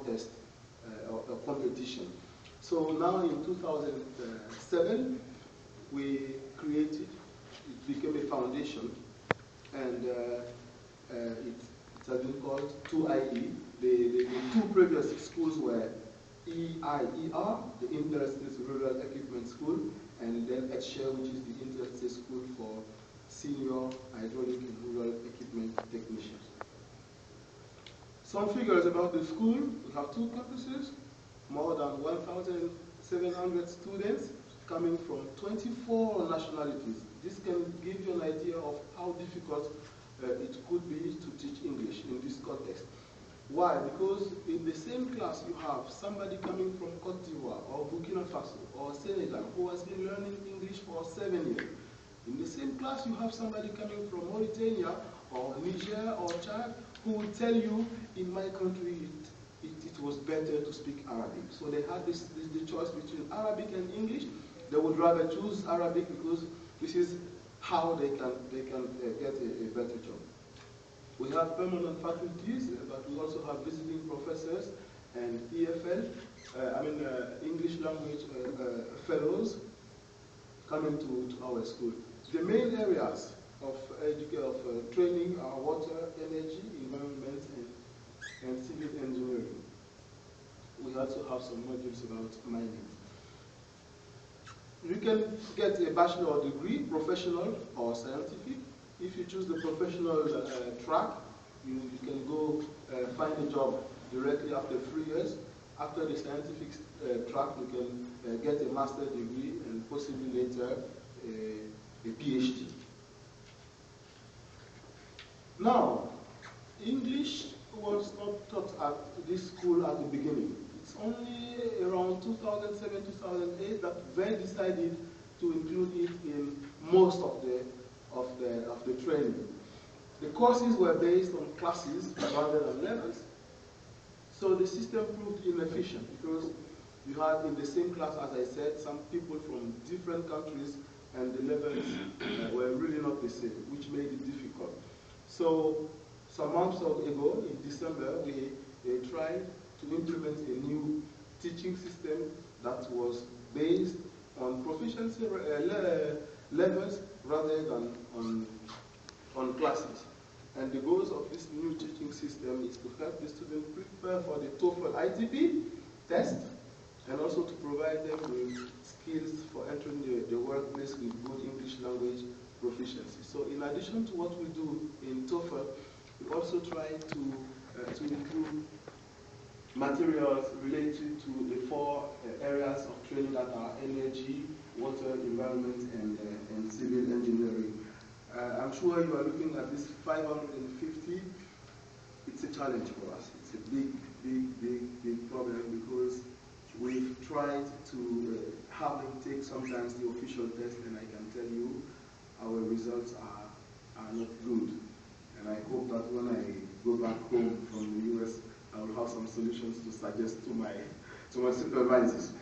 contest or competition. So now in 2007, we created, it became a foundation, and it has been called 2IE. The two previous schools were EIER, the Interstate Rural Equipment School, and then ETSHARE, which is the Interstate School for Senior Hydraulic and Rural Equipment Technicians. Some figures about the school: we have 2 campuses, more than 1,700 students coming from 24 nationalities. This can give you an idea of how difficult it could be to teach English in this context. Why? Because in the same class you have somebody coming from Cote d'Ivoire or Burkina Faso or Senegal who has been learning English for 7 years. In the same class you have somebody coming from Mauritania or Niger or Chad who will tell you, in my country it was better to speak Arabic. So they had the choice between Arabic and English. They would rather choose Arabic because this is how they can get a better job. We have permanent faculties, but we also have visiting professors and EFL, English language fellows coming to our school. The main areas of training are water, energy, environment, and civil engineering. We also have some modules about mining. You can get a bachelor degree, professional or scientific. If you choose the professional track, you can go find a job directly after 3 years. After the scientific track, you can get a master's degree and possibly later a PhD. Now, English was not taught at this school at the beginning. It's only around 2007, 2008 that they decided to include it in most of the training. The courses were based on classes rather than levels. So the system proved inefficient because you had in the same class, as I said, some people from different countries, and the levels were really not the same, which made it difficult. So some months ago, in December, we tried to implement a new teaching system that was based on proficiency levels rather than on classes. And the goals of this new teaching system is to help the students prepare for the TOEFL ITP test, and also to provide them with skills for entering the workplace with good English language proficiency. So in addition to what we do in TOEFL, we also try to include materials related to the 4 areas of training that are energy, water, environment, and civil engineering. I'm sure you are looking at this 550. It's a challenge for us. It's a big problem because we've tried to have them take sometimes the official test, and I can tell you our results are not good. And I hope that when I go back home from the US, I will have some solutions to suggest to my supervisors.